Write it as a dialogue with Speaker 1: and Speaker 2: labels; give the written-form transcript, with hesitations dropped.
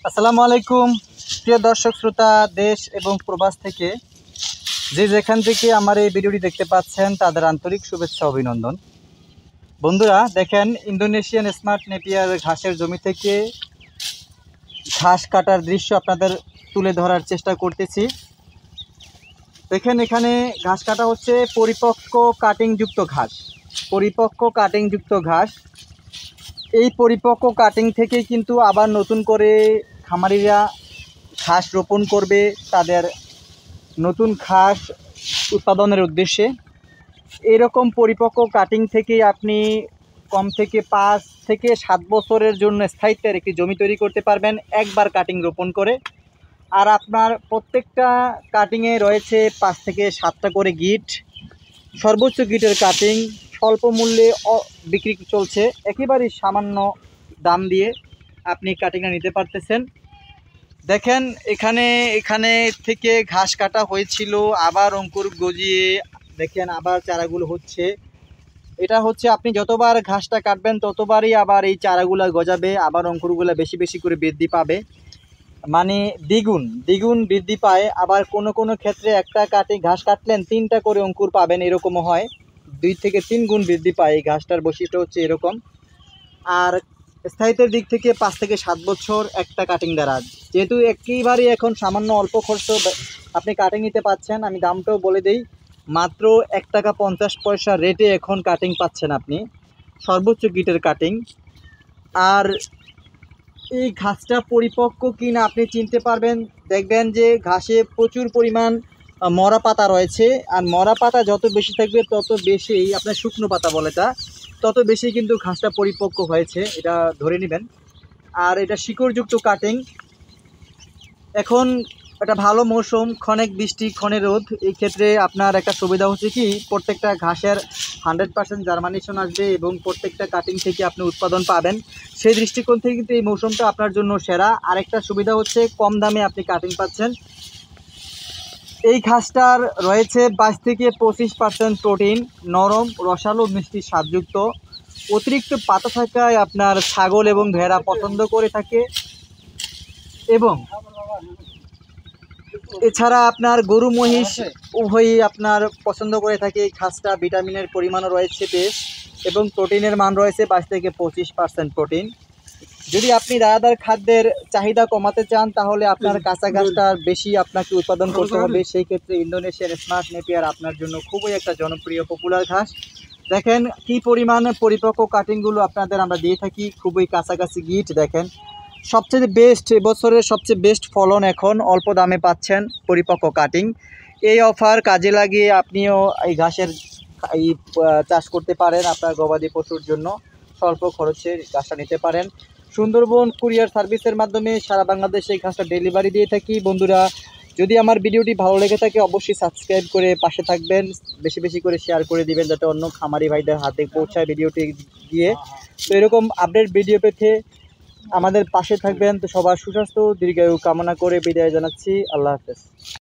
Speaker 1: আসসালামু আলাইকুম প্রিয় দর্শক শ্রোতা দেশ এবং প্রবাস থেকে যেখান থেকে আমার এই ভিডিওটি দেখতে পাচ্ছেন তাদের আন্তরিক শুভেচ্ছা অভিনন্দন। বন্ধুরা দেখেন, ইন্দোনেশিয়ান স্মার্ট নেপিয়ার ঘাসের জমি থেকে ঘাস কাটার দৃশ্য আপনাদের তুলে ধরার চেষ্টা করতেছি। দেখেন, এখানে ঘাস কাটা হচ্ছে পরিপক্ক কাটিংযুক্ত ঘাস। এই পরিপক্ক কাটিং থেকে কিন্তু আবার নতুন করে খামারিরা ঘাস রোপণ করবে তাদের নতুন ঘাস উৎপাদনের উদ্দেশ্যে। এরকম পরিপক্ক কাটিং থেকে আপনি কম থেকে 5 থেকে 7 বছরের জন্য স্থায়িত্বের একটি জমি তৈরি করতে পারবেন একবার কাটিং রোপণ করে। আর আপনার প্রত্যেকটা কাটিংয়ে রয়েছে 5 থেকে 7টা করে গিট। সর্বোচ্চ গিটের কাটিং স্বল্প মূল্যে বিক্রি চলছে, একেবারেই সামান্য দাম দিয়ে আপনি কাটিংটা নিতে পারতেছেন। দেখেন, এখানে থেকে ঘাস কাটা হয়েছিল, আবার অঙ্কুর গজিয়ে দেখেন আবার চারাগুলো হচ্ছে। এটা হচ্ছে আপনি যতবার ঘাসটা কাটবেন ততবারই আবার এই চারাগুলো গজাবে, আবার অঙ্কুরগুলো বেশি বেশি করে বৃদ্ধি পাবে, মানে দ্বিগুণ বৃদ্ধি পায়। আবার কোনো ক্ষেত্রে একটা ঘাস কাটলেন 3টা করে অঙ্কুর পাবেন, এরকমও হয়। 2 থেকে 3 গুণ বৃদ্ধি পায়। এই ঘাসটার বৈশিষ্ট্য হচ্ছে এরকম। আর স্থায়িত্বের দিক থেকে 5 থেকে 7 বছর একটা কাটিং দ্বারা, যেহেতু একেবারেই এখন সামান্য অল্প খরচ আপনি কাটিং নিতে পাচ্ছেন। আমি দামটাও বলে দিই, মাত্র 1 টাকা 50 পয়সা রেটে এখন কাটিং পাচ্ছেন আপনি, সর্বোচ্চ গিটের কাটিং। আর এই ঘাসটা পরিপক্ক কিনা আপনি চিনতে পারবেন, দেখবেন যে ঘাসে প্রচুর পরিমাণ মরা পাতা রয়েছে। আর মরা পাতা যত বেশি থাকবে তত বেশি, আপনার শুকনো পাতা বলেটা, তত বেশি কিন্তু ঘাসটা পরিপক্ক হয়েছে, এটা ধরে নেবেন। আর এটা শিকড়যুক্ত কাটিং। এখন একটা ভালো মৌসুম, ক্ষণেক বৃষ্টি ক্ষণে রোদ। এই ক্ষেত্রে আপনার একটা সুবিধা হচ্ছে কি, প্রত্যেকটা ঘাসের 100% জার্মিনেশন আসবে এবং প্রত্যেকটা কাটিং থেকে আপনি উৎপাদন পাবেন। সেই দৃষ্টিকোণ থেকে কিন্তু এই মৌসুমটা আপনার জন্য সেরা। আরেকটা সুবিধা হচ্ছে কম দামে আপনি কাটিং পাচ্ছেন। এই ঘাসটার রয়েছে 22 থেকে 25% প্রোটিন, নরম রসালো মিষ্টি স্বাদযুক্ত। অতিরিক্ত পাতা থাকায় আপনার ছাগল এবং ভেড়া পছন্দ করে থাকে, এবং এছাড়া আপনার গরু মহিষ উভয়ই আপনার পছন্দ করে থাকে এই ঘাসটা। ভিটামিনের পরিমাণও রয়েছে বেশ, এবং প্রোটিনের মান রয়েছে 22 থেকে 25% প্রোটিন। যদি আপনি দানাদার খাদ্যের চাহিদা কমাতে চান তাহলে আপনার কাঁচা ঘাসটা বেশি আপনাকে উৎপাদন করতে হবে। সেই ক্ষেত্রে ইন্দোনেশিয়ান স্মার্ট নেপিয়ার আপনার জন্য খুবই একটা জনপ্রিয় পপুলার ঘাস। দেখেন কি পরিমাণ পরিপক্ক কাটিংগুলো আপনাদের আমরা দিয়ে থাকি, খুবই কাছাকাছি গিট। দেখেন, সবচেয়ে বেস্ট, এবছরের সবচেয়ে বেস্ট ফলন এখন অল্প দামে পাচ্ছেন পরিপক্ক কাটিং। এই অফার কাজে লাগিয়ে আপনিও এই ঘাসের চাষ করতে পারেন আপনার গবাদি পশুর জন্য। স্বল্প খরচে ঘাসটা নিতে পারেন। সুন্দরবন কুরিয়ার সার্ভিসের মাধ্যমে সারা বাংলাদেশে এই ঘাসটা ডেলিভারি দিয়ে থাকি। বন্ধুরা, যদি আমার ভিডিওটি ভালো লেগে থাকে অবশ্যই সাবস্ক্রাইব করে পাশে থাকবেন, বেশি বেশি করে শেয়ার করে দিবেন যাতে অন্য খামারি ভাইদের হাতে পৌঁছায় ভিডিওটি গিয়ে। তো এরকম আপডেট ভিডিও পেতে আমাদের পাশে থাকবেন। তো সবার সুস্বাস্থ্য দীর্ঘায়ু কামনা করে বিদায় জানাচ্ছি। আল্লাহ হাফেজ।